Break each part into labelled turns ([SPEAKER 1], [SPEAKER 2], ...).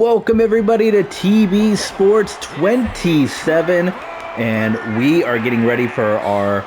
[SPEAKER 1] Welcome everybody to TV Sports 27, and we are getting ready for our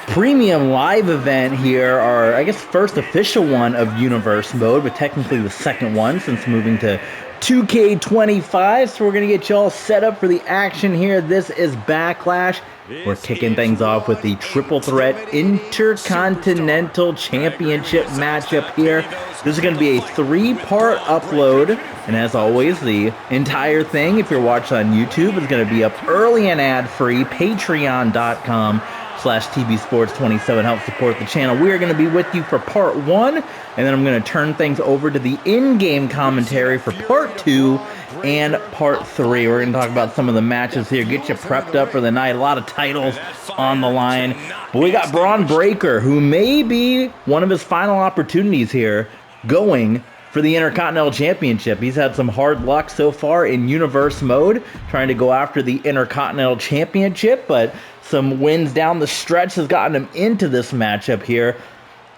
[SPEAKER 1] premium live event here, our, I guess, first official one of Universe Mode, but technically the second one since moving to 2K25, so we're going to get you all set up for the action here. This is Backlash. We're kicking things off with the Triple Threat Intercontinental Championship matchup here. This is going to be a 3-part upload, and as always, the entire thing, if you're watching on YouTube, is going to be up early and ad-free. Patreon.com/tvsports27 helps support the channel. We are going to be with you for part 1, and then I'm going to turn things over to the in-game commentary for part 2 and part 3. We're going to talk about some of the matches here, get you prepped up for the night. A lot of titles on the line. But we got Bron Breakker, who may be one of his final opportunities here, going for the Intercontinental Championship. He's had some hard luck so far in Universe Mode, trying to go after the Intercontinental Championship, but some wins down the stretch has gotten him into this matchup here.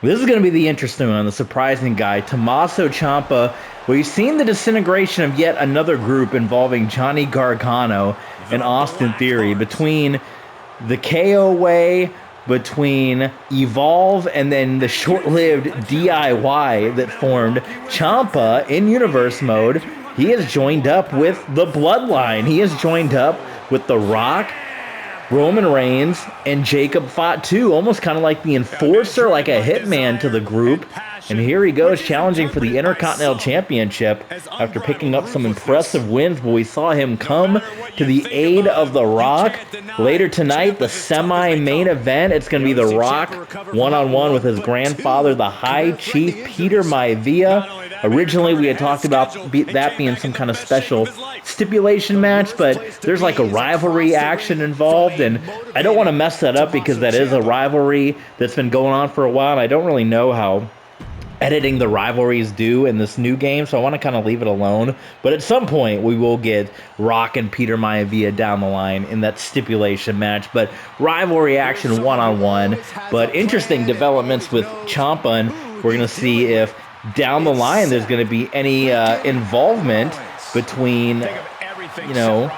[SPEAKER 1] This is going to be the interesting one, the surprising guy, Tommaso Ciampa. We've seen the disintegration of yet another group involving Johnny Gargano and Austin Theory, between the KO way, between Evolve, and then the short-lived DIY that formed. Ciampa in Universe Mode, he has joined up with the Bloodline. He has joined up with The Rock, Roman Reigns, and Jacob Fatu, almost kind of like the enforcer, like a hitman to the group. And here he goes, challenging for the Intercontinental Championship after picking up some impressive wins. But we saw him come to the aid of The Rock. Later tonight, the semi-main event, it's going to be The Rock one-on-one with his grandfather, the High Chief Peter Maivia. Originally, we had talked about that being some kind of special stipulation match, but there's like a rivalry action involved, and I don't want to mess that up because that is a rivalry that's been going on for a while, and I don't really know how editing the rivalries do in this new game, so I want to kind of leave it alone. But at some point, we will get Rock and Peter Maivia down the line in that stipulation match. But rivalry action one-on-one. But interesting developments with Ciampa, and we're going to see if down the line there's going to be any involvement between, you know,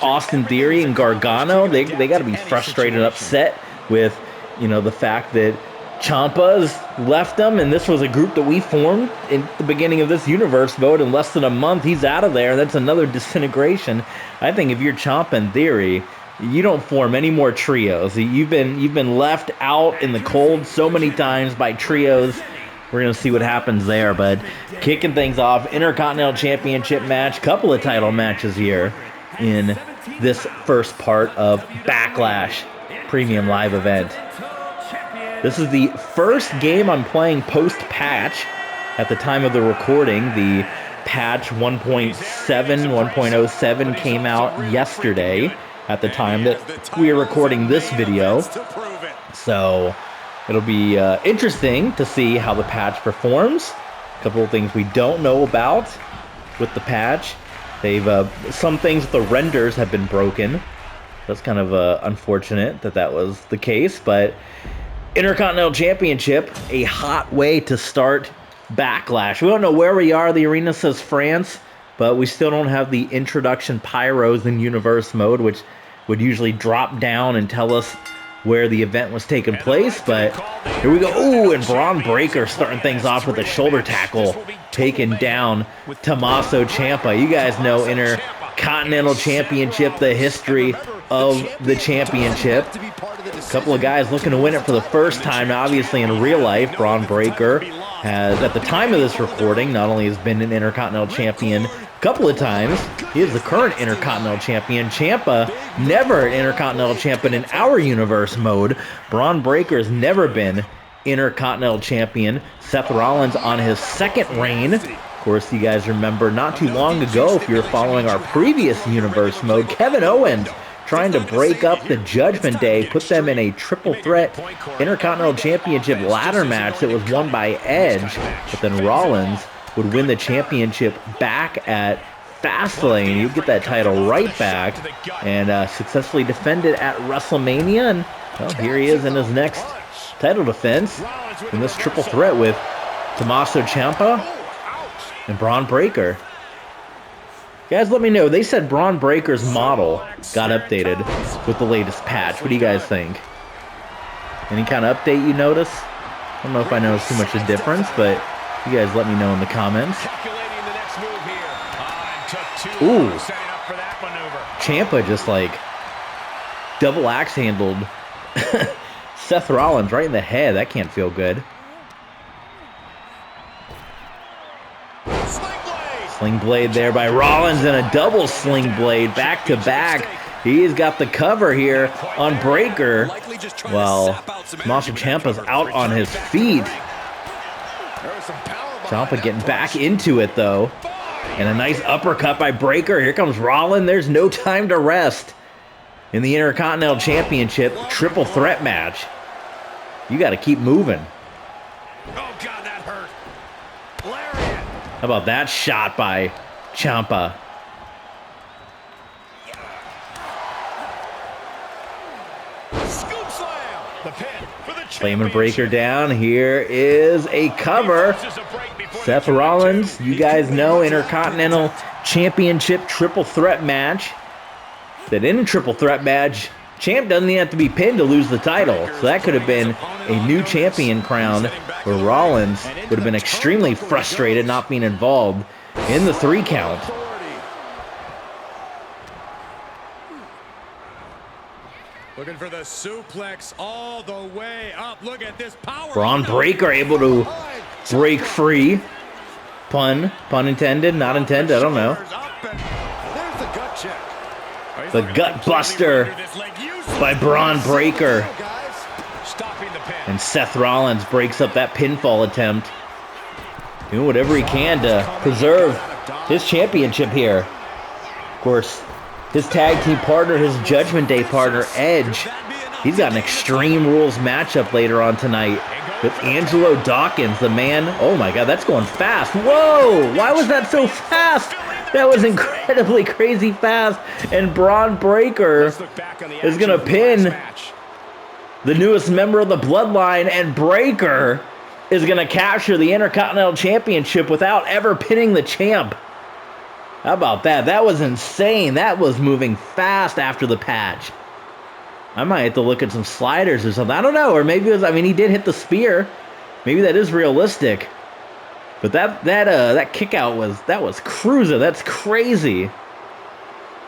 [SPEAKER 1] Austin Theory and Gargano. They got to be frustrated and upset with, you know, the fact that Ciampa's left them, and this was a group that we formed in the beginning of this Universe Mode. In less than a month, he's out of there, and that's another disintegration. I think if you're Ciampa and Theory, you don't form any more trios. You've been left out in the cold so many times by trios. We're going to see what happens there, but kicking things off, Intercontinental Championship match, couple of title matches here in this first part of Backlash Premium Live event. This is the first game I'm playing post-patch. At the time of the recording, the patch 1.7, 1.07 came out yesterday at the time that we are recording this video. So it'll be interesting to see how the patch performs. A couple of things we don't know about with the patch. They've some things with the renders have been broken. That's kind of unfortunate that was the case, but Intercontinental Championship, a hot way to start Backlash. We don't know where we are. The arena says France, but we still don't have the introduction pyros in Universe Mode, which would usually drop down and tell us where the event was taking place. But here we go. Ooh, and Bron Breakker starting things off with a shoulder tackle, taking down Tommaso Ciampa. You guys know Intercontinental Championship, the history of the championship. A couple of guys looking to win it for the first time. Now, obviously, in real life, Bron Breakker has, at the time of this recording, not only has been an Intercontinental Champion a couple of times, he is the current Intercontinental Champion. Ciampa, never an Intercontinental Champion in our Universe Mode. Bron Breakker has never been Intercontinental Champion. Seth Rollins on his second reign. Of course, you guys remember not too long ago, if you were following our previous Universe Mode, Kevin Owens trying to break up the Judgment Day, put them in a triple threat Intercontinental Championship ladder match that was won by Edge, but then Rollins would win the championship back at Fastlane. You'd get that title right back and successfully defend it at WrestleMania. And well, here he is in his next title defense in this triple threat with Tommaso Ciampa and Bron Breakker. Guys, let me know. They said Braun Breaker's model got updated with the latest patch. What do you guys think? Any kind of update you notice? I don't know if I noticed too much of a difference, but you guys let me know in the comments. Ooh. Ciampa just like double axe handled Seth Rollins right in the head. That can't feel good. Sling blade there by Rollins and a double sling blade back to back. He's got the cover here on Breaker. Well, Tommaso Ciampa's out on his feet. Ciampa getting back into it though. And a nice uppercut by Breaker. Here comes Rollins. There's no time to rest in the Intercontinental Championship triple threat match. You got to keep moving.
[SPEAKER 2] Oh God, that hurt.
[SPEAKER 1] How about that shot by Ciampa?
[SPEAKER 2] Scoop slam. The pin for the
[SPEAKER 1] Slamming Breaker down. Here is a cover. Seth Rollins, you guys know, Intercontinental Championship triple threat match. That in a triple threat match, champ doesn't even have to be pinned to lose the title. So that could have been a new champion crown where Rollins would have been extremely frustrated not being involved in the 3 count.
[SPEAKER 2] Looking for the suplex all the way up. Look at this power.
[SPEAKER 1] Braun Breaker able to break free. Pun intended, not intended, I don't know. The gut buster by Braun Breaker. And Seth Rollins breaks up that pinfall attempt. Doing whatever he can to preserve his championship here. Of course, his tag team partner, his Judgment Day partner, Edge, he's got an Extreme Rules matchup later on tonight with Angelo Dawkins, the man. Oh my God, that's going fast. Whoa, why was that so fast? That was incredibly crazy fast. And Braun Breaker is going to pin the newest member of the Bloodline, and Breaker is going to capture the Intercontinental Championship without ever pinning the champ. How about that? That was insane. That was moving fast after the patch. I might have to look at some sliders or something. I don't know. Or maybe it was, I mean, he did hit the spear. Maybe that is realistic. But that kick out was cruising. That's crazy.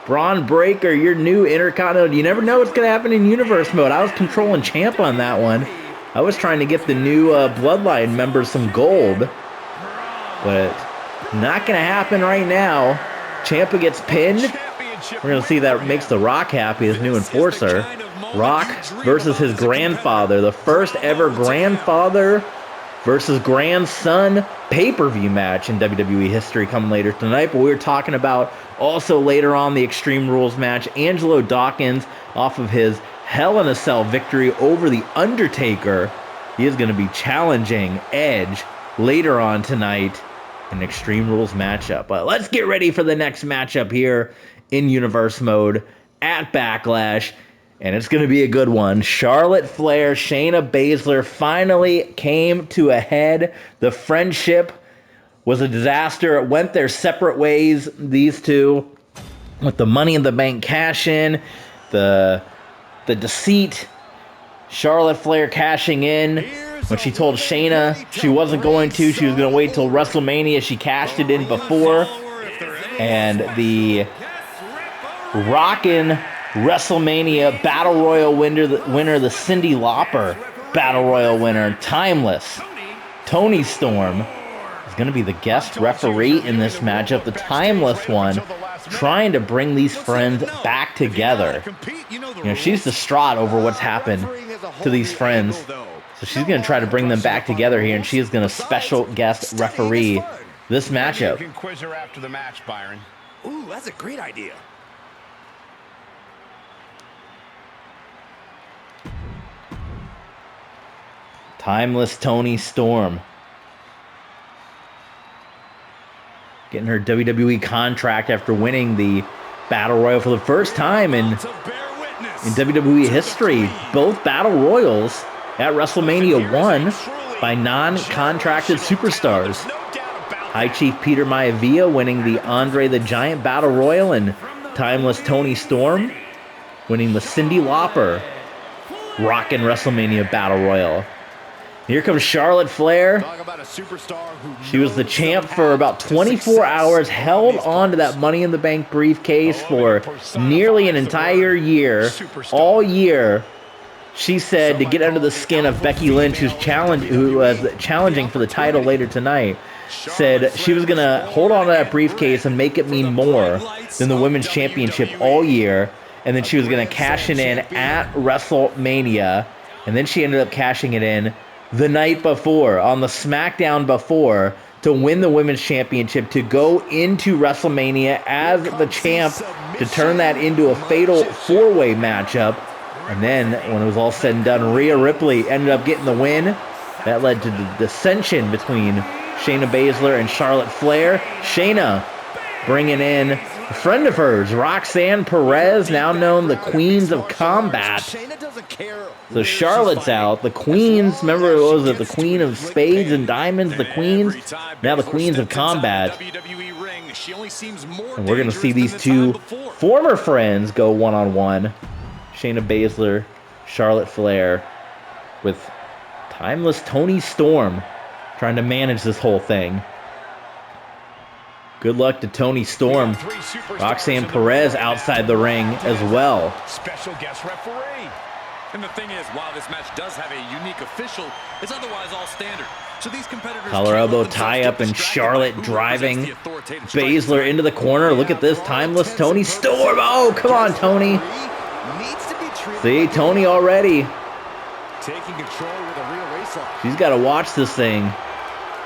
[SPEAKER 1] Braun Breaker, your new Intercontinental. You never know what's going to happen in Universe mode. I was controlling Ciampa on that one. I was trying to get the new Bloodline members some gold. But not going to happen right now. Ciampa gets pinned. We're going to see that makes The Rock happy, his new enforcer. Rock versus his grandfather. The first ever grandfather versus grandson pay-per-view match in WWE history coming later tonight. But we were talking about also later on the Extreme Rules match. Angelo Dawkins off of his Hell in a Cell victory over The Undertaker. He is going to be challenging Edge later on tonight in Extreme Rules matchup. But let's get ready for the next matchup here in Universe mode at Backlash. And it's going to be a good one. Charlotte Flair, Shayna Baszler finally came to a head. The friendship was a disaster. It went their separate ways, these two. With the Money in the Bank cash-in, the deceit, Charlotte Flair cashing in. When she told Shayna she wasn't going to, she was going to wait till WrestleMania. She cashed it in before. And the rockin' WrestleMania Battle Royal winner, the Cyndi Lauper Battle Royal winner, Timeless, Toni Storm, is going to be the guest referee in this matchup. The Timeless one, trying to bring these friends back together. You know, she's distraught over what's happened to these friends. So she's going to try to bring them back together here, and she is going to special guest referee this matchup.
[SPEAKER 2] You can quiz her after the match, Byron. Ooh, that's a great idea.
[SPEAKER 1] Timeless Toni Storm. Getting her WWE contract after winning the Battle Royal for the first time in WWE history. Both Battle Royals at WrestleMania won by non-contracted superstars. High Chief Peter Maivia winning the Andre the Giant Battle Royal, and Timeless Toni Storm winning the Cyndi Lauper Rockin' WrestleMania Battle Royal. Here comes Charlotte Flair. She was the champ for about 24 hours, held on to that Money in the Bank briefcase for nearly an entire year. All year, she said, to get under the skin of Becky Lynch, who was challenging for the title later tonight, said she was going to hold on to that briefcase and make it mean more than the Women's Championship all year. And then she was going to cash it in at WrestleMania. And then she ended up cashing it in the night before, on the SmackDown before, to win the Women's Championship, to go into WrestleMania as the champ, to turn that into a fatal four-way matchup. And then, when it was all said and done, Rhea Ripley ended up getting the win. That led to the dissension between Shayna Baszler and Charlotte Flair. Shayna bringing in a friend of hers, Roxanne Perez, now known the Queens of Combat. So Charlotte's out. The Queens, remember what was it? The Queen of Spades and Diamonds, the Queens. Now the Queens of Combat. And we're going to see these two former friends go one-on-one. Shayna Baszler, Charlotte Flair, with Timeless Toni Storm trying to manage this whole thing. Good luck to Toni Storm. Roxanne Perez outside the ring as well.
[SPEAKER 3] Special guest referee. And the thing is, while this match does have a unique official, it's otherwise all standard. So these competitors
[SPEAKER 1] collar elbow tie up, and Charlotte driving Baszler into the corner. Look at this, Timeless Toni Storm. Oh, come on, Toni. See, Toni already.
[SPEAKER 3] Taking control with a real race-off.
[SPEAKER 1] She's got to watch this thing.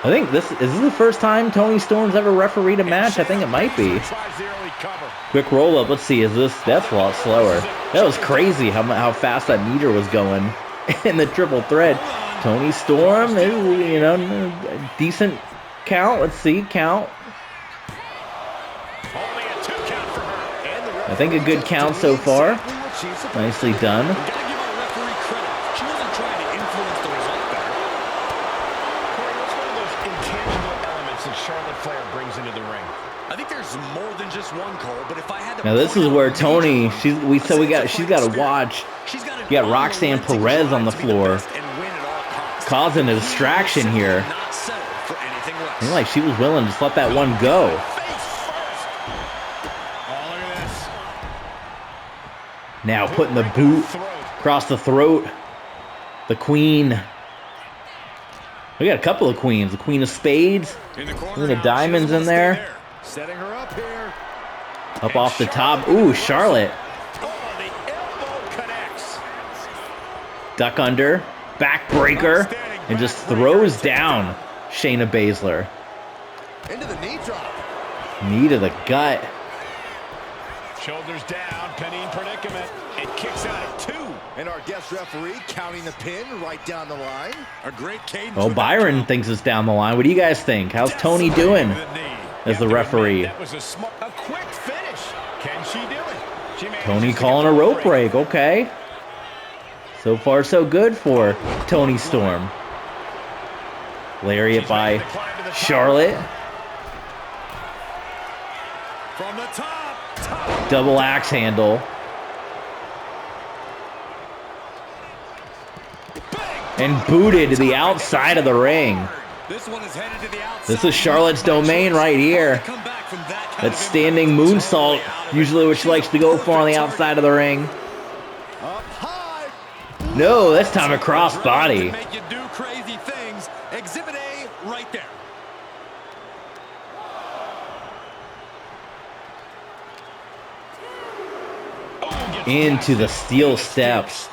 [SPEAKER 1] I think is this the first time Toni Storm's ever refereed a match? I think it might be. Quick roll up. Let's see. That's a lot slower. That was crazy how fast that meter was going in the triple threat. Toni Storm, you know, decent count. Let's see, count. I think a good count so far. Nicely done. Now this is where Toni, she's got to watch. You got Roxanne Perez on the floor, causing a distraction here. Seemed like she was willing to just let that one go. Now putting the boot across the throat. The Queen. We got a couple of queens. The Queen of Spades. Queen of Diamonds in there.
[SPEAKER 3] Setting her up here.
[SPEAKER 1] Up off the top. Ooh, Charlotte.
[SPEAKER 3] Oh, the elbow connects.
[SPEAKER 1] Duck under. Backbreaker. And just throws down Shayna Baszler.
[SPEAKER 3] Into the knee drop.
[SPEAKER 1] Knee to the gut.
[SPEAKER 3] Shoulders down. Pinning predicament. It kicks out at 2.
[SPEAKER 4] And our guest referee counting the pin right down the line.
[SPEAKER 3] A great cadence.
[SPEAKER 1] Oh, Byron thinks it's down the line. What do you guys think? How's Toni doing as the referee?
[SPEAKER 3] That was a quick finish. Can she do it?
[SPEAKER 1] Toni calling a rope break. Okay. So far, so good for Toni Storm. Lariat by Charlotte.
[SPEAKER 3] From the top.
[SPEAKER 1] Double axe handle. And booted to the outside of the ring. This is Charlotte's domain right here. That standing moonsault, usually what she likes to go for on the outside of the ring. No, this time a crossbody.
[SPEAKER 3] Exhibit A right there.
[SPEAKER 1] Into the steel steps.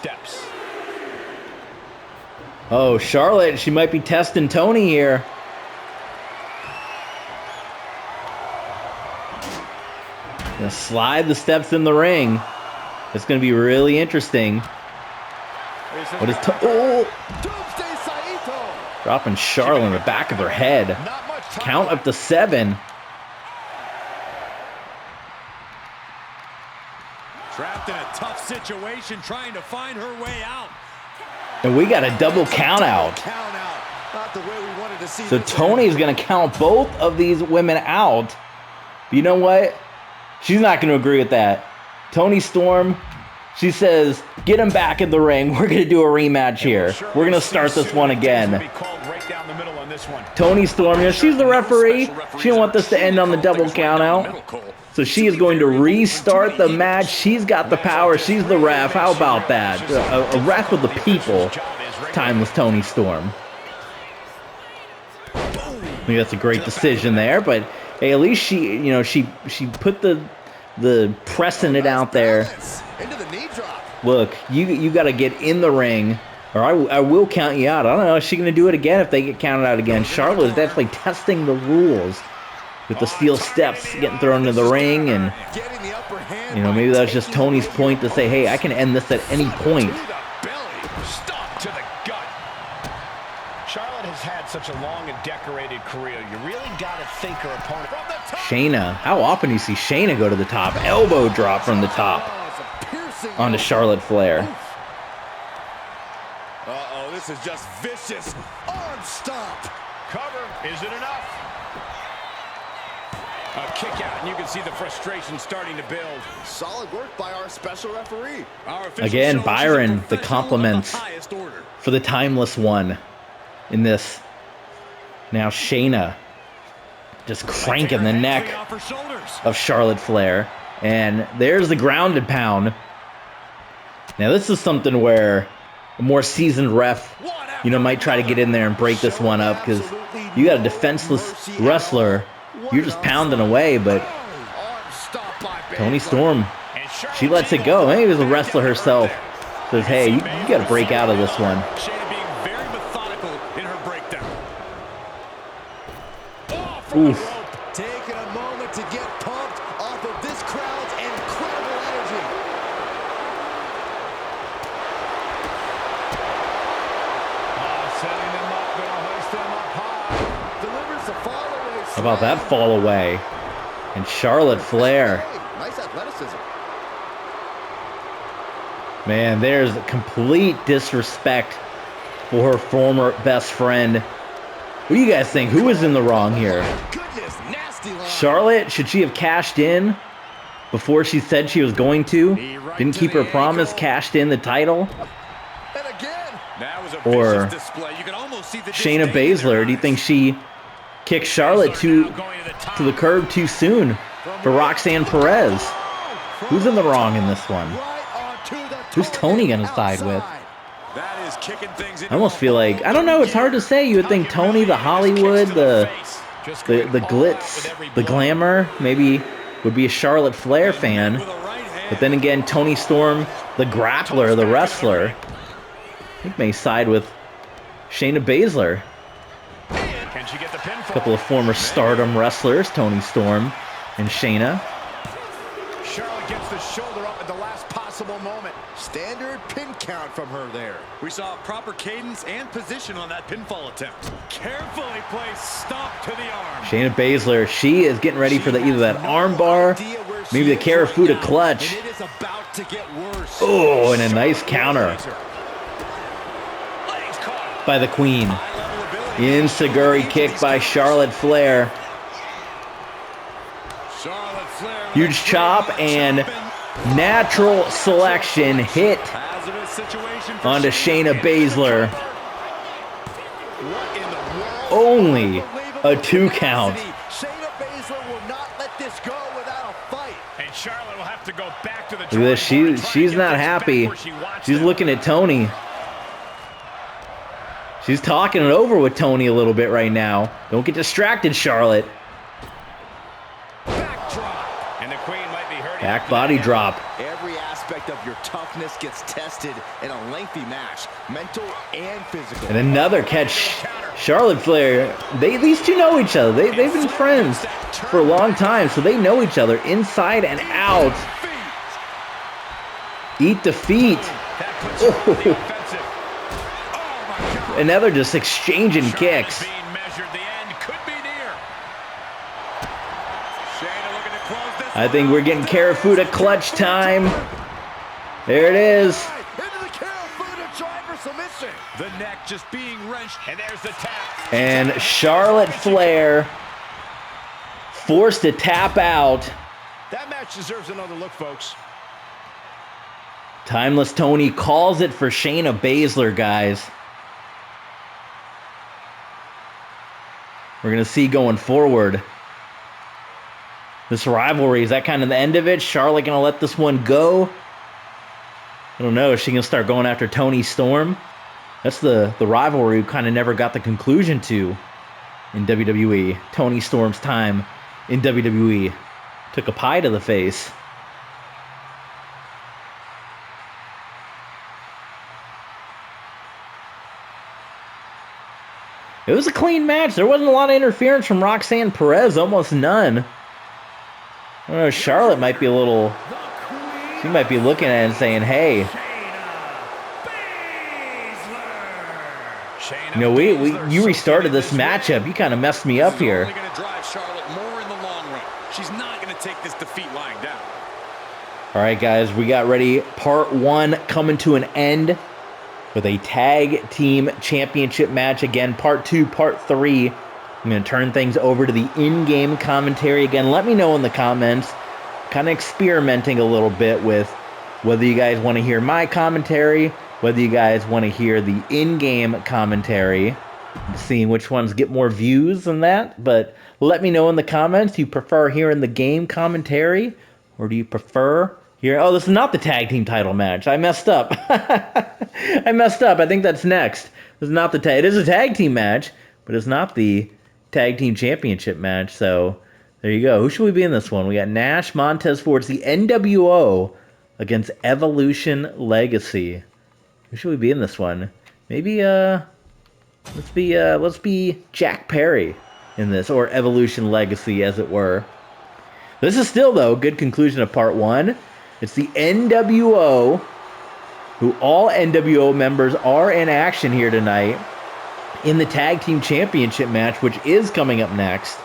[SPEAKER 1] Oh, Charlotte, she might be testing Toni here. Gonna slide the steps in the ring. It's gonna be really interesting. What is dropping Charlotte in the back of her head. Count up to 7.
[SPEAKER 2] Trapped in a tough situation, trying to find her way out.
[SPEAKER 1] And we got a double count out.
[SPEAKER 4] Not the way we wanted to see
[SPEAKER 1] So
[SPEAKER 4] this
[SPEAKER 1] Tony's going to count both of these women out. But you know what? She's not going to agree with that. Toni Storm, she says, get him back in the ring. We're going to do a rematch here. We're going to start this one again. Toni Storm, you know, she's the referee. She don't want this to end on the double count out. So she is going to restart the match. She's got the power. She's the ref. How about that? A ref of the people. Timeless Toni Storm. I think that's a great decision there, but hey, at least she, you know, she put the precedent out there. Look, you got to get in the ring, or I will count you out. I don't know. Is she going to do it again if they get counted out again? Charlotte is definitely testing the rules with the steel steps getting thrown into the ring, and you know, maybe that's just Tony's point to say, hey, I can end this at any point.
[SPEAKER 5] Charlotte has had such a long and decorated career. You really got to think her opponent.
[SPEAKER 1] Shayna, how often do you see Shayna go to the top? Elbow drop from the top onto Charlotte Flair.
[SPEAKER 4] Uh-oh, this is just vicious. Arm stomp.
[SPEAKER 5] Cover. Is it enough? A kick out, and you can see the frustration starting to build.
[SPEAKER 4] Solid work by our special referee.
[SPEAKER 1] Again, Byron, the compliments for the timeless one in this. Now Shayna just cranking the neck of Charlotte Flair. And there's the grounded pound. Now this is something where a more seasoned ref, you know, might try to get in there and break this one up, because you got a defenseless wrestler. You're just pounding away, but Toni Storm, she lets it go. Maybe the wrestler herself says, hey, you got to break out of this one.
[SPEAKER 3] Shayna being very methodical in her breakdown.
[SPEAKER 1] Oof.
[SPEAKER 4] Taking a moment to get pumped off of this crowd's incredible energy.
[SPEAKER 5] Setting them up, gonna hoist them up high.
[SPEAKER 4] Delivers the fall away.
[SPEAKER 1] How about that fall away? And Charlotte Flair.
[SPEAKER 4] Nice athleticism.
[SPEAKER 1] Man, there's complete disrespect for her former best friend. What do you guys think? Who was in the wrong here?
[SPEAKER 4] Goodness, nasty line.
[SPEAKER 1] Charlotte, should she have cashed in before she said she was going to? Didn't keep her promise, cashed in the title?
[SPEAKER 4] And again.
[SPEAKER 3] That was a
[SPEAKER 1] Or
[SPEAKER 3] vicious display. You can almost see the
[SPEAKER 1] Shayna
[SPEAKER 3] disdain in their
[SPEAKER 1] Baszler, do you
[SPEAKER 3] eyes.
[SPEAKER 1] think she kicked Charlotte to the curb too soon for Roxanne Perez? Who's in the wrong in this one? Who's Toni gonna side with?
[SPEAKER 3] That is kicking things
[SPEAKER 1] I almost feel like, I don't know, it's hard to say. You would think Toni, the Hollywood, the glitz, the glamour, maybe would be a Charlotte Flair fan. But then again, Toni Storm, the grappler, the wrestler, I think may side with Shayna Baszler.
[SPEAKER 5] Can she get the pinfall?
[SPEAKER 1] A couple of former Stardom wrestlers, Toni Storm and Shayna.
[SPEAKER 5] Charlotte gets the shoulder up at the last possible moment.
[SPEAKER 4] Standard pin count from her there.
[SPEAKER 3] We saw proper cadence and position on that pinfall attempt.
[SPEAKER 5] Carefully placed stomp to the arm.
[SPEAKER 1] Shayna Baszler, she is getting ready for either that arm bar, maybe the Karafuda clutch.
[SPEAKER 4] And it is about to get worse.
[SPEAKER 1] Oh, and a nice counter by the Queen. Enziguri kick by Charlotte Flair. Huge chop and natural selection hit onto Shayna Baszler. Only a 2 count.
[SPEAKER 4] Shayna Baszler will not let this go without a fight.
[SPEAKER 5] And Charlotte will have to go back to the
[SPEAKER 1] Look at this. She's not happy. She's looking at Toni. She's talking it over with Toni a little bit right now. Don't get distracted, Charlotte.
[SPEAKER 5] And the Queen might be hurting.
[SPEAKER 1] Back body drop.
[SPEAKER 4] Every aspect of your toughness gets tested in a lengthy match, mental and physical.
[SPEAKER 1] And another catch. Charlotte Flair, these two know each other. They've been friends for a long time, so they know each other inside and out. Eat the feet. Oh. Another just exchanging kicks. I think we're getting Karafuda clutch time. There it is.
[SPEAKER 4] Into the Karafuda driver submission.
[SPEAKER 3] The neck just being drenched.
[SPEAKER 5] And there's the tap.
[SPEAKER 1] And Charlotte Flair forced to tap out.
[SPEAKER 5] That match deserves another look, folks.
[SPEAKER 1] Timeless Toni calls it for Shayna Baszler, guys. We're going to see going forward. This rivalry, is that kind of the end of it? Charlotte going to let this one go? I don't know. Is she going to start going after Toni Storm? That's the rivalry we kind of never got the conclusion to in WWE. Toni Storm's time in WWE took a pie to the face. It was a clean match. There wasn't a lot of interference from Roxanne Perez, almost none. I don't know, Charlotte might be a little... She might be looking at it and saying, hey, you know, you restarted this matchup. You kind of messed me up here.
[SPEAKER 3] Only going to drive Charlotte more in the long run. She's not going to take this defeat lying down.
[SPEAKER 1] All right, guys, we got ready. Part 1 coming to an end with a tag team championship match. Again, part 2, part 3. I'm going to turn things over to the in-game commentary. Again, let me know in the comments. Kind of experimenting a little bit with whether you guys want to hear my commentary, whether you guys want to hear the in-game commentary. I'm seeing which ones get more views than that. But let me know in the comments. Do you prefer hearing the game commentary? Or do you prefer... Oh, this is not the tag team title match. I messed up. I messed up. I think that's next. This is not the tag. It is a tag team match, but it's not the tag team championship match. So there you go. Who should we be in this one? We got Nash, Montez Ford, the nWo against Evolution Legacy. Who should we be in this one? Maybe let's be Jack Perry in this, or Evolution Legacy, as it were. This is still, though, good conclusion of part 1. It's the nWo, who all nWo members are in action here tonight in the Tag Team Championship match, which is coming up next.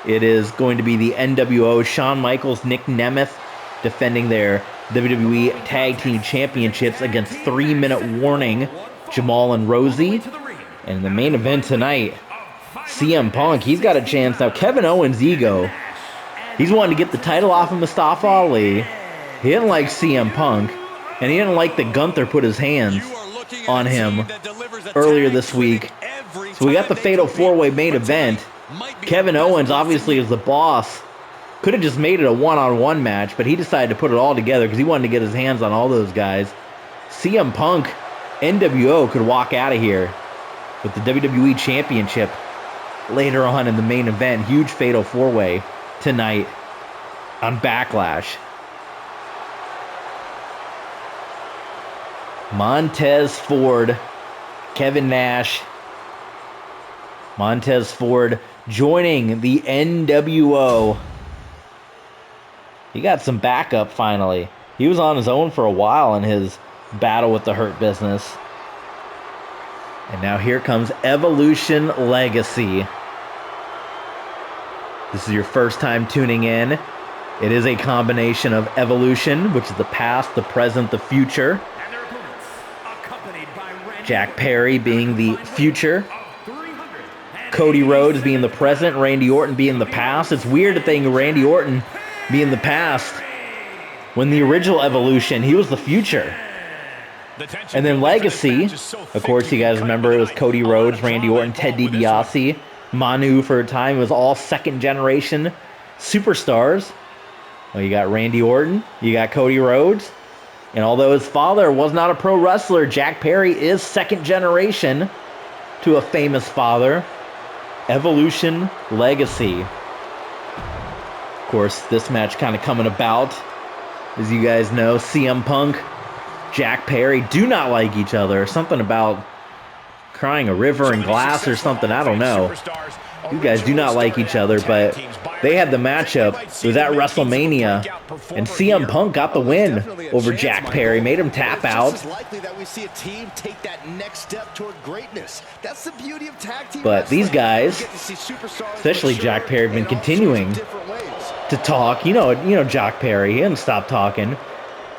[SPEAKER 1] It is going to be the nWo, Shawn Michaels, Nick Nemeth, defending their WWE Tag Team Championships against 3 Minute Warning, Jamal and Rosie. And in the main event tonight, CM Punk, he's got a chance. Now, Kevin Owens' ego, he's wanting to get the title off of Mustafa Ali. He didn't like CM Punk, and he didn't like that Gunther put his hands on him earlier this week. So we got the Fatal 4-Way main event. Kevin Owens obviously is the boss. Could have just made it a one-on-one match, but he decided to put it all together because he wanted to get his hands on all those guys. CM Punk, nWo could walk out of here with the WWE Championship later on in the main event. Huge Fatal 4-Way tonight on Backlash. Montez Ford, Kevin Nash. Montez Ford joining the nWo. He got some backup finally. He was on his own for a while in his battle with the Hurt Business. And now here comes Evolution Legacy. This is your first time tuning in. It is a combination of Evolution, which is the past, the present, the future. Jack Perry being the future. Cody Rhodes being the present. Randy Orton being the past. It's weird to think Randy Orton being the past when the original Evolution, he was the future. And then Legacy, of course, you guys remember it was Cody Rhodes, Randy Orton, Ted DiBiase, Manu for a time. It was all second generation superstars. Well, you got Randy Orton, you got Cody Rhodes. And although his father was not a pro wrestler, Jack Perry is second generation to a famous father. Evolution Legacy. Of course, this match kind of coming about. As you guys know, CM Punk, Jack Perry do not like each other. Something about crying a river in glass or something. I don't know. You guys do not like each other, but they had the matchup. It was at WrestleMania, and CM Punk got the win over Jack Perry, made him tap out. But these guys, especially Jack Perry, have been continuing to talk. You know Jack Perry, he didn't stop talking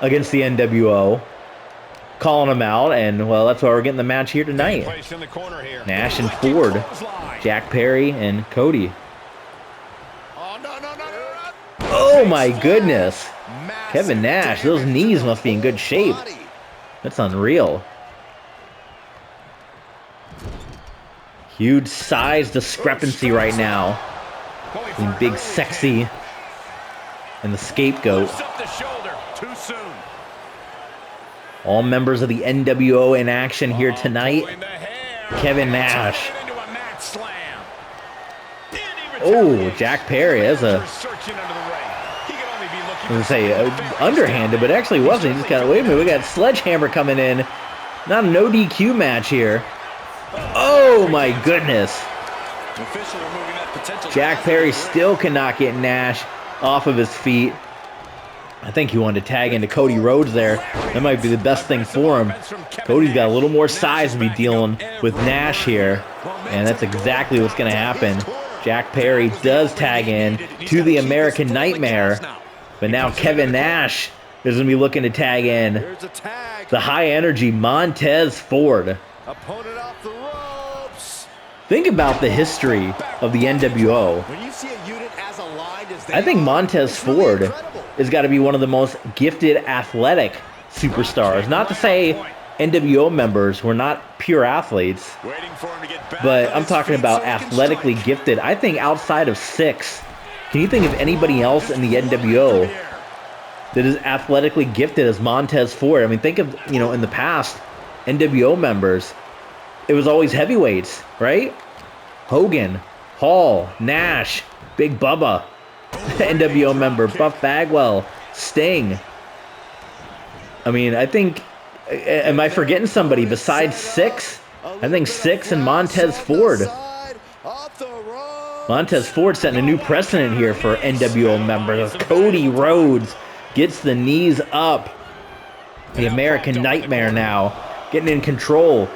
[SPEAKER 1] against the nWo. calling him out, and well, that's why we're getting the match here tonight.
[SPEAKER 5] Placed in the corner here.
[SPEAKER 1] Nash and Ford, Jack Perry and Cody.
[SPEAKER 5] Oh, no.
[SPEAKER 1] Oh my goodness. Kevin Nash, those knees must be in good shape. That's unreal. Huge size discrepancy right now between Big Sexy and the Scapegoat.
[SPEAKER 5] Too soon.
[SPEAKER 1] All members of the NWO in action here tonight. Kevin Nash. Oh, Jack Perry. That's I was going to say underhanded, but actually wasn't. He just got, wait a minute, we got Sledgehammer coming in. Not a no DQ match here. Oh my goodness. Jack Perry still cannot get Nash off of his feet. I think he wanted to tag into Cody Rhodes there. That might be the best thing for him. Cody's got a little more size to be dealing with Nash here. And that's exactly what's going to happen. Jack Perry does tag in to the American Nightmare. But now Kevin Nash is going to be looking to tag in the high energy Montez Ford.
[SPEAKER 4] Opponent off the ropes.
[SPEAKER 1] Think about the history of the NWO.
[SPEAKER 4] When you see a unit as aligned as they
[SPEAKER 1] I think
[SPEAKER 4] are,
[SPEAKER 1] Montez
[SPEAKER 4] it's really
[SPEAKER 1] Ford
[SPEAKER 4] incredible.
[SPEAKER 1] has got to be one of the most gifted athletic superstars. Not to say NWO members were not pure athletes,
[SPEAKER 5] Waiting for him to get back
[SPEAKER 1] but
[SPEAKER 5] on
[SPEAKER 1] I'm
[SPEAKER 5] his
[SPEAKER 1] talking
[SPEAKER 5] feet
[SPEAKER 1] about
[SPEAKER 5] so he can
[SPEAKER 1] athletically
[SPEAKER 5] strike.
[SPEAKER 1] gifted. I think outside of Six, can you think of anybody else in the NWO that is athletically gifted as Montez Ford? I mean, think of, you know, in the past, NWO members, it was always heavyweights, right? Hogan, Hall, Nash, Big Bubba, NWO member, Buff Bagwell, Sting. I mean, I think, am I forgetting somebody besides Six? I think Six and Montez Ford. Montez Ford setting a new precedent here for NWO members. Cody Rhodes gets the knees up. The American Nightmare now getting in control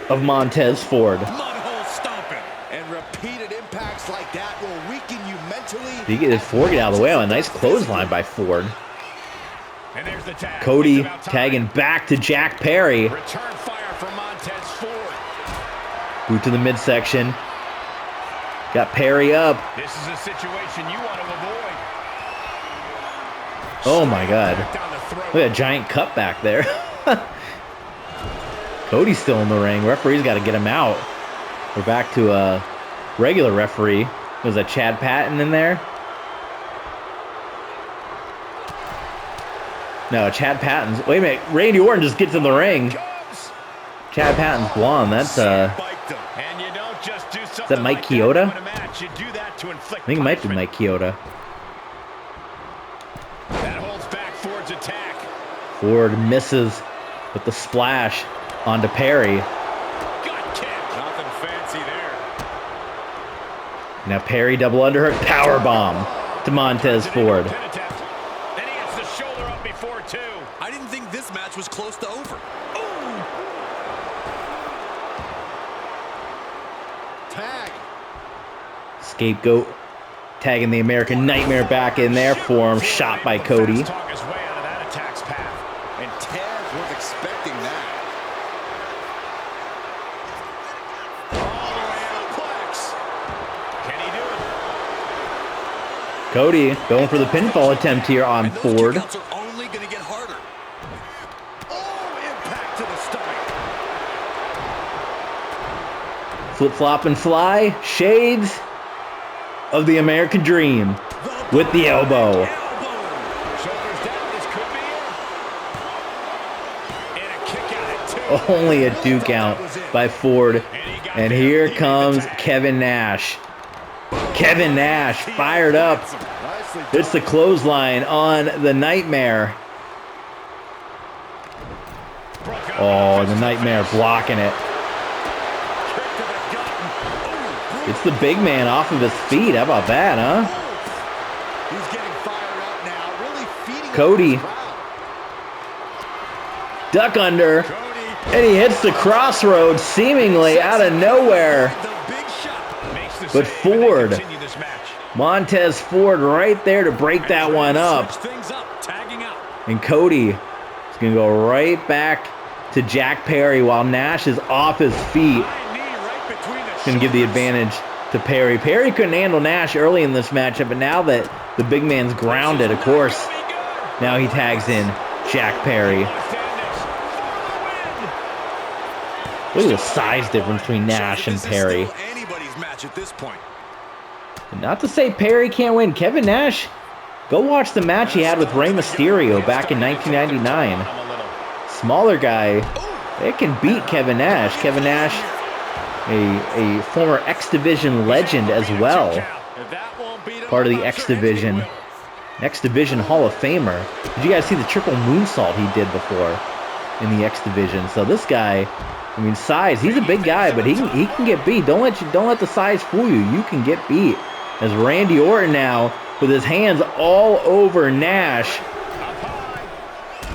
[SPEAKER 1] of Montez Ford.
[SPEAKER 2] Mudhole stomping.
[SPEAKER 4] And repeated impacts like that will weaken you mentally.
[SPEAKER 1] He gets Ford get out of the way on a nice clothesline by Ford.
[SPEAKER 5] And there's the tag.
[SPEAKER 1] Cody
[SPEAKER 5] It's about time.
[SPEAKER 1] tagging back to Jack Perry.
[SPEAKER 5] Return fire from Montez Ford.
[SPEAKER 1] Boot to the midsection. Got Perry up.
[SPEAKER 5] This is a situation you want to avoid.
[SPEAKER 1] Oh my God.
[SPEAKER 5] Down the throat.
[SPEAKER 1] Look at a giant cut back there. Cody's still in the ring. Referee's got to get him out. We're back to a regular referee. Was that Chad Patton in there? No, Chad Patton's. Wait a minute. Randy Orton just gets in the ring. Chad Patton's blonde. That's
[SPEAKER 5] Spiked him. And you don't just do something
[SPEAKER 1] that Mike
[SPEAKER 5] like
[SPEAKER 1] Chioda?
[SPEAKER 5] That to win a match. You do that to inflict
[SPEAKER 1] I think it might be
[SPEAKER 5] punishment.
[SPEAKER 1] Mike Chioda.
[SPEAKER 5] That holds back Ford's attack.
[SPEAKER 1] Ford misses with the splash onto Perry.
[SPEAKER 5] Gut kick.
[SPEAKER 2] Nothing fancy there.
[SPEAKER 1] Now Perry double underhook power bomb to Montez Ford.
[SPEAKER 5] Pin attempt. Then he gets the shoulder up before two.
[SPEAKER 3] I didn't think this match was close to over.
[SPEAKER 4] Tag.
[SPEAKER 1] Scapegoat tagging the American Nightmare back in there for him. Shot by Cody.
[SPEAKER 5] Fast talk his way out of that attack's path.
[SPEAKER 4] And Taz was expecting that.
[SPEAKER 5] All the way out. Can he do it?
[SPEAKER 1] Cody going for the pinfall attempt here on
[SPEAKER 3] And those
[SPEAKER 1] Ford.
[SPEAKER 3] kickouts are only going to get harder.
[SPEAKER 4] Oh, impact to the stomach.
[SPEAKER 1] Flip flop and fly. Shades of the American Dream with the elbow.
[SPEAKER 5] Shoulders down. This could be it. And a kick out at two.
[SPEAKER 1] Only a 2 count by Ford. And here comes Kevin Nash. Kevin Nash fired up.
[SPEAKER 4] Nicely done.
[SPEAKER 1] It's the clothesline on the Nightmare. Oh, the Nightmare blocking it. It's the big man off of his feet. How about that, huh?
[SPEAKER 4] He's getting fired up now, really feeding
[SPEAKER 1] Cody.
[SPEAKER 4] off his crowd.
[SPEAKER 1] Duck under. And he hits the crossroads seemingly out of nowhere.
[SPEAKER 5] The big shot. Makes the
[SPEAKER 1] But
[SPEAKER 5] save, and they
[SPEAKER 1] Ford.
[SPEAKER 5] continue this match.
[SPEAKER 1] Montez Ford right there to break that one up.
[SPEAKER 2] Switch things up, tagging out.
[SPEAKER 1] And Cody is going to go right back to Jack Perry while Nash is off his feet. Gonna give the advantage to Perry. Perry couldn't handle Nash early in this matchup, but now that the big man's grounded, of course, now he tags in Jack Perry. Look at the size difference between Nash and Perry. Not to say Perry can't win. Kevin Nash, go watch the match he had with Rey Mysterio back in 1999. Smaller guy, it can beat Kevin Nash. Kevin Nash, a former X Division legend as well. Part of the X Division. X Division Hall of Famer. Did you guys see the triple moonsault he did before in the X Division? So this guy, I mean, size, he's a big guy, but he can get beat. Don't let the size fool you. You can get beat. As Randy Orton now with his hands all over Nash.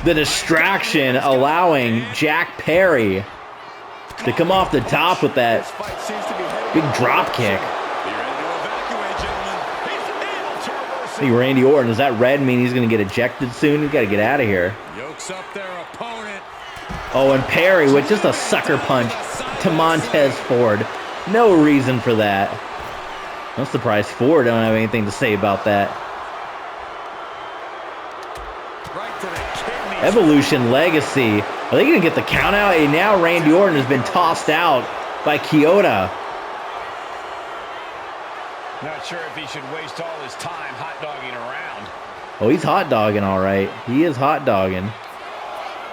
[SPEAKER 1] The distraction allowing Jack Perry to come off the top with that big drop kick. See, Randy Orton, does that red mean he's going to get ejected soon? He's got to get out of here. Oh, and Perry with just a sucker punch to Montez Ford. No reason for that. I'm surprised Ford don't have anything to say about that. Evolution Legacy. Are they going to get the count out? And now Randy Orton has been tossed out by Kyoto.
[SPEAKER 5] Not sure if he should waste all his time hot-dogging around.
[SPEAKER 1] Oh, he's hot-dogging all right. He is hot-dogging.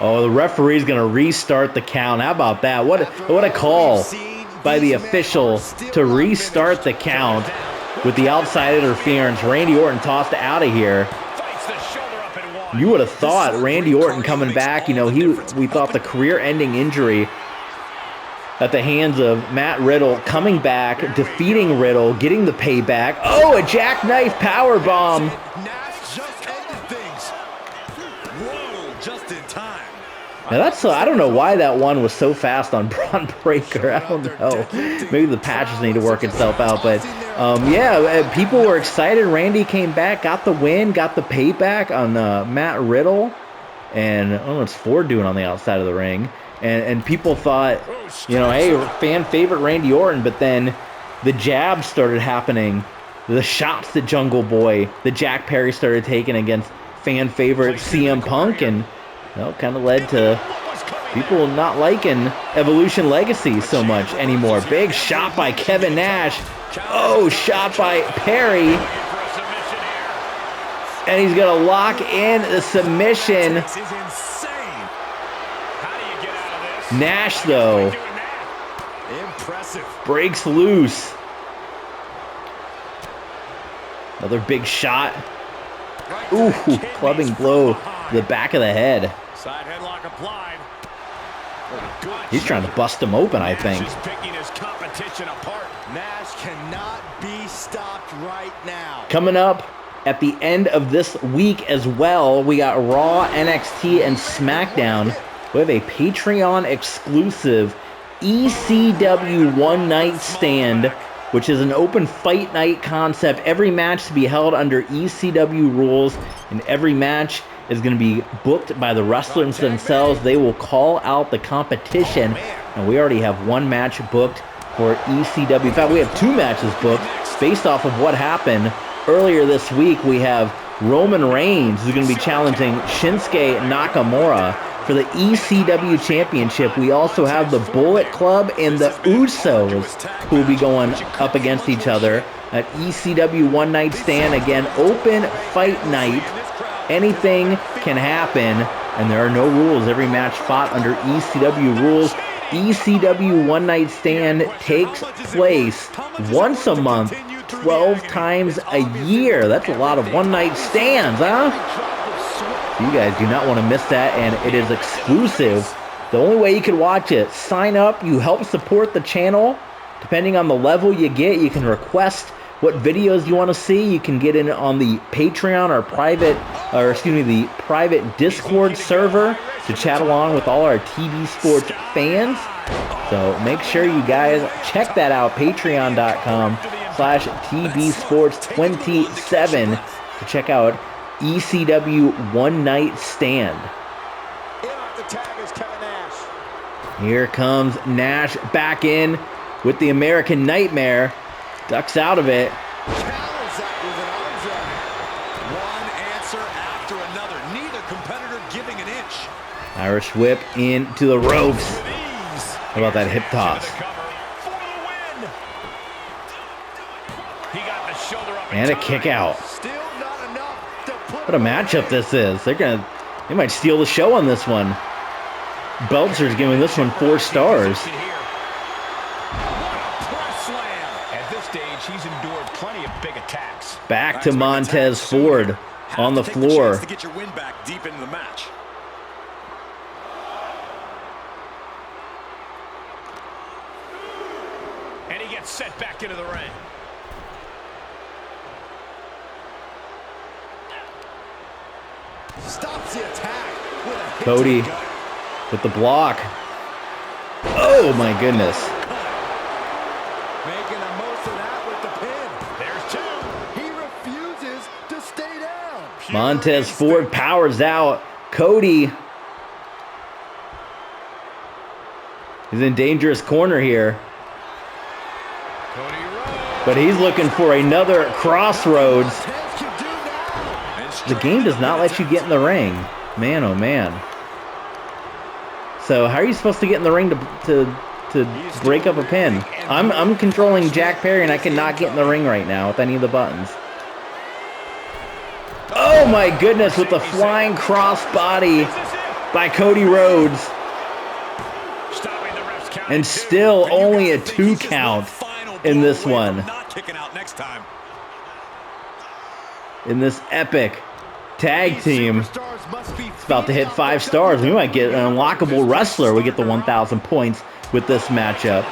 [SPEAKER 1] Oh, the referee's going to restart the count. How about that? What a call by the official to restart the count with the outside interference. Randy Orton tossed out of here. You would have thought Randy Orton coming back, you know, we thought the career-ending injury at the hands of Matt Riddle, coming back, defeating Riddle, getting the payback. Oh, a jackknife powerbomb. Now that's I don't know why that one was so fast on Braun Breaker. I don't know. Maybe the patches need to work itself out. But yeah, people were excited. Randy came back, got the win, got the payback on Matt Riddle, and I don't know what's Ford doing on the outside of the ring. And people thought, you know, hey, fan favorite Randy Orton. But then the jabs started happening, the shots that Jungle Boy, the Jack Perry started taking against fan favorite CM Punk, and well, kind of led to people not liking Evolution Legacy so much anymore. Big shot by Kevin Nash. Oh, shot by Perry. And he's going to lock in the submission. Nash, though, breaks loose. Another big shot. Ooh, clubbing blow to the back of the head.
[SPEAKER 2] Side headlock applied.
[SPEAKER 1] He's trying to bust him open, I think.
[SPEAKER 5] Nash is picking his competition apart.
[SPEAKER 4] Nash cannot be stopped right now.
[SPEAKER 1] Coming up at the end of this week as well, we got Raw, NXT, and SmackDown. We have a Patreon exclusive ECW One Night Stand, which is an open fight night concept. Every match to be held under ECW rules, and every match is going to be booked by the wrestlers themselves. They will call out the competition, and we already have one match booked for ECW. In fact, we have two matches booked based off of what happened earlier this week. We have Roman Reigns, who's going to be challenging Shinsuke Nakamura for the ECW Championship. We also have the Bullet Club and the Usos, who will be going up against each other at ECW One Night Stand. Again, open fight night. Anything can happen, and there are no rules. Every match fought under ECW rules. ECW One Night Stand takes place once a month, 12 times a year. That's a lot of one-night stands, huh? You guys do not want to miss that, and it is exclusive. The only way you can watch it, sign up. You help support the channel. Depending on the level you get, you can request what videos you want to see. You can get in on the Patreon or the private Discord server to chat along with all our TV Sports fans. So make sure you guys check that out, patreon.com/TBSports27 to check out ECW One Night Stand. Here comes Nash back in with the American Nightmare. Ducks out of it.
[SPEAKER 3] One answer after another. Neither competitor giving an inch.
[SPEAKER 1] Irish whip into the ropes. How about that hip toss? And a kick out. What a matchup this is. They might steal the show on this one. Belcher's giving this one 4 stars.
[SPEAKER 5] At this stage, he's endured plenty of big attacks.
[SPEAKER 1] Back to Montez Ford on the floor.
[SPEAKER 3] To get your win back deep into the match.
[SPEAKER 5] And he gets set back into the ring.
[SPEAKER 4] Stops the attack with a hit.
[SPEAKER 1] Cody with the block. Oh my goodness.
[SPEAKER 4] Making the most of that with the pin.
[SPEAKER 5] There's 2.
[SPEAKER 4] He refuses to stay down.
[SPEAKER 1] Montez Ford powers out. Cody is in dangerous corner here. But he's looking for another crossroads. The game does not let you get in the ring. Man, oh man. So how are you supposed to get in the ring to break up a pin? I'm controlling Jack Perry and I cannot get in the ring right now with any of the buttons. Oh my goodness, with the flying crossbody by Cody Rhodes. And still only a 2 count in this one. In this epic tag team. It's about to hit 5 stars. We might get an unlockable wrestler. We get the 1,000 points with this matchup.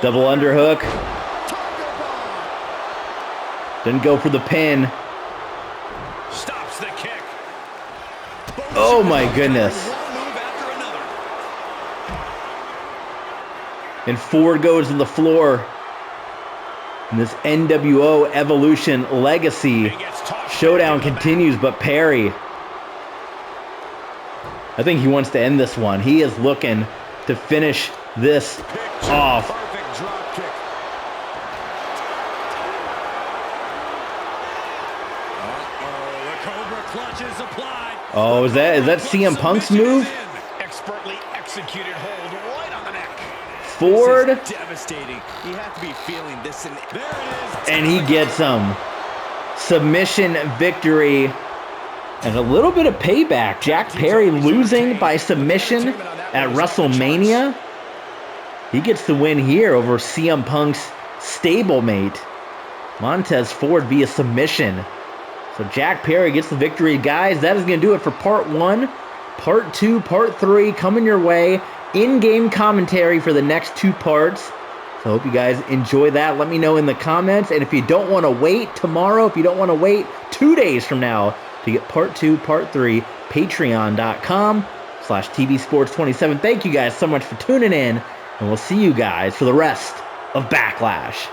[SPEAKER 1] Double underhook. Didn't go for the pin.
[SPEAKER 5] Stops the kick.
[SPEAKER 1] Oh my goodness. And Ford goes to the floor. And this nWo Evolution Legacy showdown continues, but Perry, I think he wants to end this one. He is looking to finish this off.
[SPEAKER 4] Perfect drop kick.
[SPEAKER 2] The Cobra clutch is applied.
[SPEAKER 1] Oh, is that CM Punk's move?
[SPEAKER 5] Expertly executed hold right on the neck.
[SPEAKER 1] Ford,
[SPEAKER 4] Devastating. You have to be feeling this. And
[SPEAKER 2] There it is.
[SPEAKER 1] and he gets him. Submission victory and a little bit of payback. Jack Perry losing by submission at WrestleMania. He gets the win here over CM Punk's stablemate, Montez Ford, via submission. So Jack Perry gets the victory. Guys, that is going to do it for part 1. Part 2, part 3 coming your way. In-game commentary for the next 2 parts. So I hope you guys enjoy that. Let me know in the comments. And if you don't want to wait tomorrow, if you don't want to wait 2 days from now to get part 2, part 3, patreon.com/tvsports27. Thank you guys so much for tuning in. And we'll see you guys for the rest of Backlash.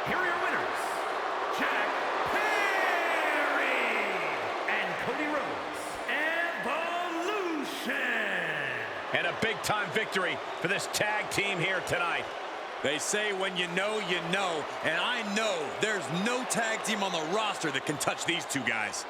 [SPEAKER 6] Here are your winners, Jack Perry and Cody Rhodes, Evolution.
[SPEAKER 5] And a big-time victory for this tag team here tonight.
[SPEAKER 3] They say when you know, and I know there's no tag team on the roster that can touch these 2 guys.